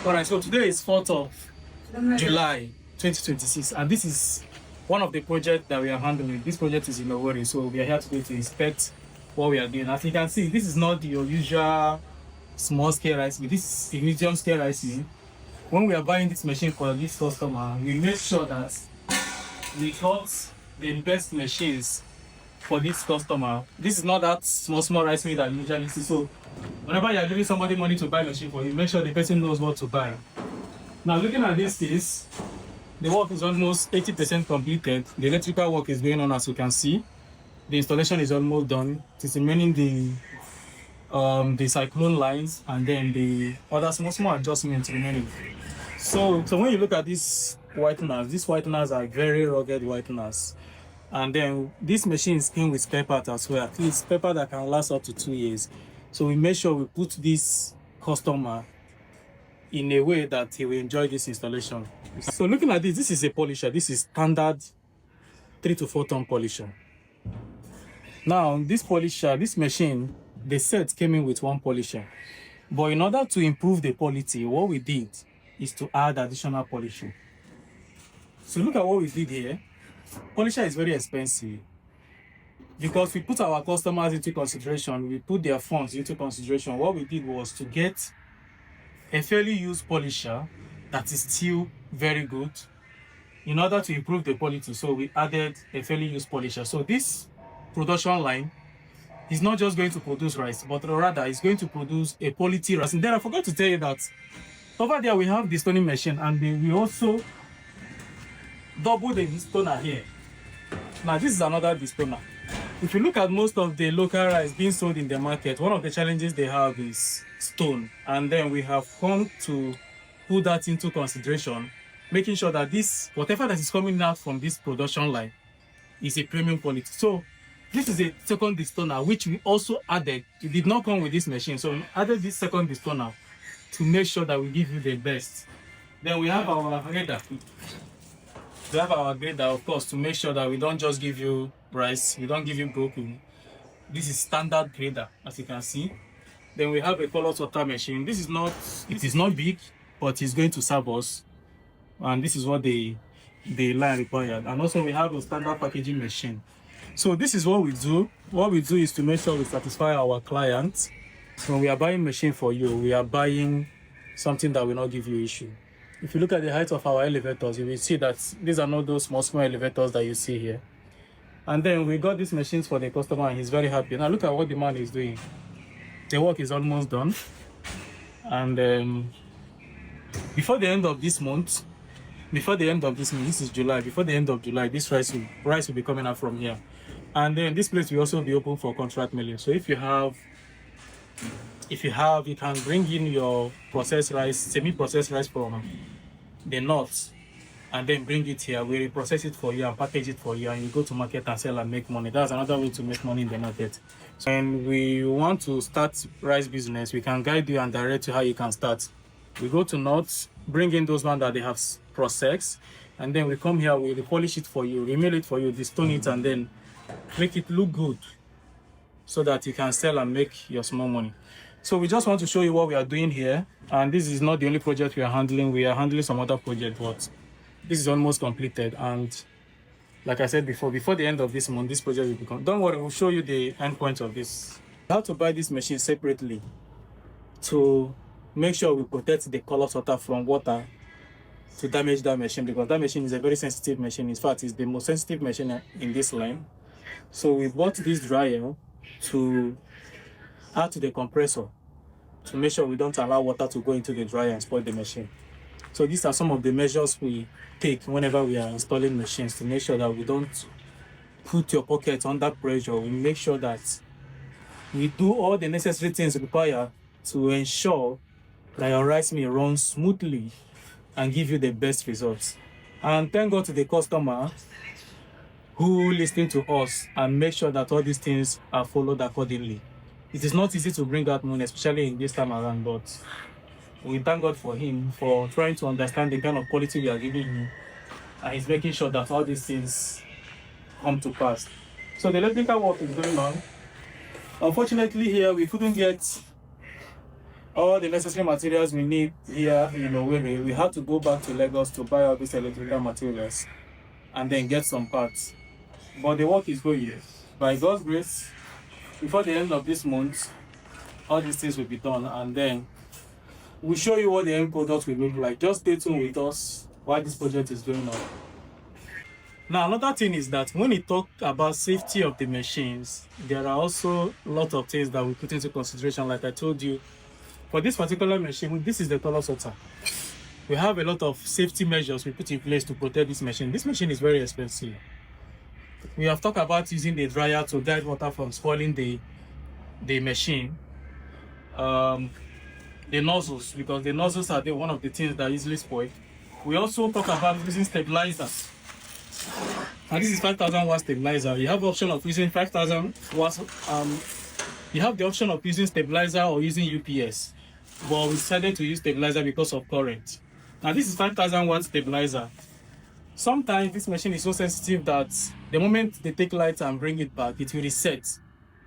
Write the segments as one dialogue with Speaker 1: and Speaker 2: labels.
Speaker 1: Alright, so today is 4th of July 2026, and this is one of the projects that we are handling. This project is in Owerri, so we are here today to inspect what we are doing. As you can see, this is not your usual small scale rice mill. This is a medium scale rice mill. When we are buying this machine for this customer, we make sure that we got the best machines for this customer. This is not that small rice mill that you usually see. So whenever you are giving somebody money to buy a machine for you, make sure the person knows what to buy. Now, looking at this case, the work is almost 80% completed. The electrical work is going on, as you can see. The installation is almost done. It is remaining the cyclone lines and then the other small adjustments remaining. So when you look at these whiteners are very rugged whiteners. And then these machines came with spare parts as well. At least spare part that can last up to 2 years. So we make sure we put this customer in a way that he will enjoy this installation. So looking at this is a polisher. This is standard 3 to 4 ton polisher. Now this machine, the set came in with one polisher. But in order to improve the quality, what we did is to add additional polishing. So look at what we did here. Polisher is very expensive because we put our customers into consideration. We put their funds into consideration. What we did was to get a fairly used polisher that is still very good in order to improve the quality. So we added a fairly used polisher. So this production line is not just going to produce rice, but rather it's going to produce a quality rice. And then I forgot to tell you that over there we have the stoning machine, and we also double the destoner here. Now this is another destoner. If you look at most of the local rice being sold in the market, one of the challenges they have is stone. And then we have come to put that into consideration, making sure that whatever that is coming out from this production line is a premium quality. So this is a second destoner, which we also added. It did not come with this machine, so we added this second destoner to make sure that we give you the best. Then we have our grader. We have our grader, of course, to make sure that we don't just give you rice, we don't give you broken. This is standard grader, as you can see. Then we have a color sorter machine. It is not big, but it's going to serve us. And this is what the line required. And also we have a standard packaging machine. So this is what we do. What we do is to make sure we satisfy our clients. When we are buying machine for you, we are buying something that will not give you issue. If you look at the height of our elevators, you will see that these are not those small elevators that you see here. And then we got these machines for the customer and he's very happy. Now look at what the man is doing. The work is almost done. And before the end of this month, this is July, before the end of July, this rice will be coming out from here. And then this place will also be open for contract milling. So if you can bring in your processed rice, semi-processed rice from the north, and then bring it here. We will process it for you and package it for you, and you go to market and sell and make money. That's another way to make money in the market. So when we want to start rice business, we can guide you and direct you how you can start. We go to north, bring in those ones that they have processed, and then we come here, we polish it for you, remill it for you, destone it, and then make it look good so that you can sell and make your small money. So we just want to show you what we are doing here. And this is not the only project we are handling. We are handling some other project, but this is almost completed. And like I said before the end of this month, this project will become. Don't worry, we'll show you the end point of this. How to buy this machine separately to make sure we protect the color sorter from water to damage that machine, because that machine is a very sensitive machine. In fact, it's the most sensitive machine in this line. So we bought this dryer to add to the compressor to make sure we don't allow water to go into the dryer and spoil the machine. So these are some of the measures we take whenever we are installing machines to make sure that we don't put your pocket under pressure. We make sure that we do all the necessary things required to ensure that your rice mill runs smoothly and give you the best results. And thank God to the customer who listen to us and make sure that all these things are followed accordingly. It is not easy to bring out money, especially in this time around, but we thank God for him for trying to understand the kind of quality we are giving him, and he's making sure that all these things come to pass. So the electrical work is going on. Unfortunately here we couldn't get all the necessary materials we need here in Owerri, we had to go back to Lagos to buy all these electrical materials and then get some parts. But the work is going. By God's grace, before the end of this month, all these things will be done, and then we'll show you what the end product will look like. Just stay tuned with us while this project is going on. Now, another thing is that when we talk about safety of the machines, there are also a lot of things that we put into consideration. Like I told you, for this particular machine, this is the taller sorter. We have a lot of safety measures we put in place to protect this machine. This machine is very expensive. We have talked about using the dryer to guide water from spoiling the machine. The nozzles, because the nozzles are one of the things that easily spoil. We also talk about using stabilizers. And this is 5,000 watt stabilizer. You have the option of using 5,000 watts. You have the option of using stabilizer or using UPS, but we decided to use stabilizer because of current. Now this is 5,000 watt stabilizer. Sometimes this machine is so sensitive that the moment they take light and bring it back, it will reset,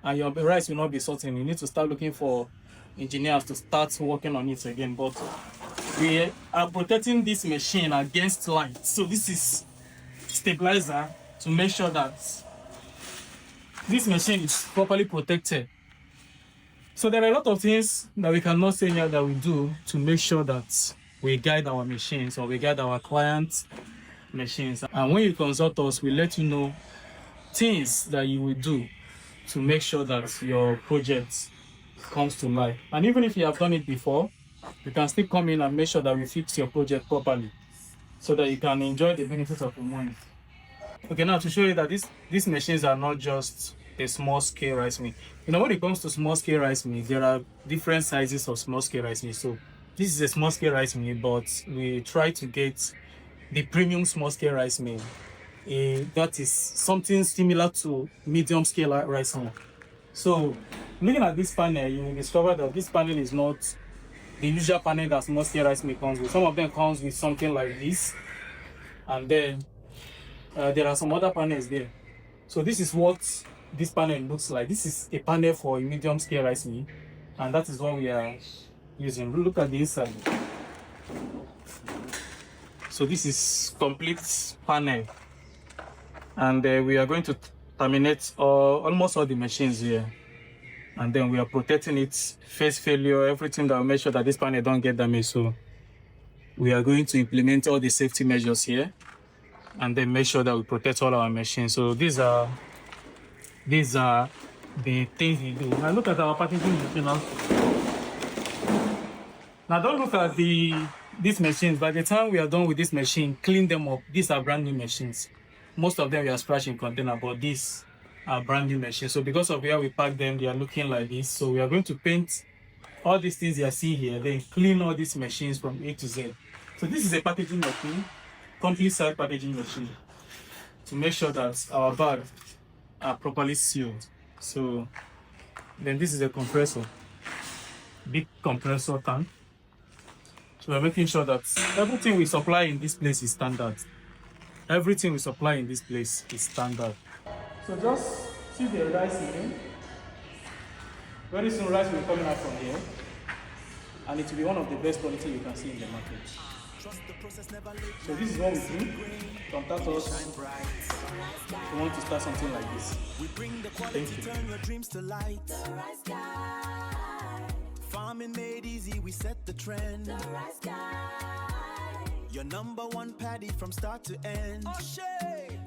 Speaker 1: and your rice will not be sorting. You need to start looking for engineers to start working on it again. But we are protecting this machine against light. So this is stabilizer to make sure that this machine is properly protected. So there are a lot of things that we cannot say here that we do to make sure that we guide our machines or we guide our clients' machines. And when you consult us, we let you know things that you will do to make sure that your project comes to life. And even if you have done it before, you can still come in and make sure that we fix your project properly so that you can enjoy the benefits of your money. Okay, now to show you that these machines are not just a small scale rice mill. You know, when it comes to small scale rice mill, there are different sizes of small scale rice mill. So this is a small scale rice mill, but we try to get the premium small scale rice mill. That is something similar to medium scale rice mill. So looking at this panel, you will discover that this panel is not the usual panel that small scale rice mill comes with. Some of them comes with something like this, and then there are some other panels there. So this is what this panel looks like. This is a panel for a medium scale rice mill, and that is what we are using. Look at the inside. So this is complete panel, and we are going to terminate almost all the machines here, and then we are protecting it, face failure, everything that will make sure that this panel don't get damaged. So we are going to implement all the safety measures here, and then make sure that we protect all our machines. So these are the things we do. Now look at our packaging machine now. Now don't look at these machines. By the time we are done with this machine, clean them up. These are brand new machines. Most of them we are scratching container, but these are brand new machines. So because of where we pack them, they are looking like this. So we are going to paint all these things you see here, then clean all these machines from A to Z. So this is a packaging machine, complete side packaging machine, to make sure that our bags are properly sealed. So then this is a compressor, big compressor tank. So we're making sure that everything we supply in this place is standard. Everything we supply in this place is standard. So just see the rice here. Very soon rice will be coming out from here, and it will be one of the best quality you can see in the market. So this is what we do. Contact us if you want to start something like this. Thank you.
Speaker 2: Turn your dreams to light. Farming made easy, we set the trend. Your number one paddy from start to end. Oh, shit.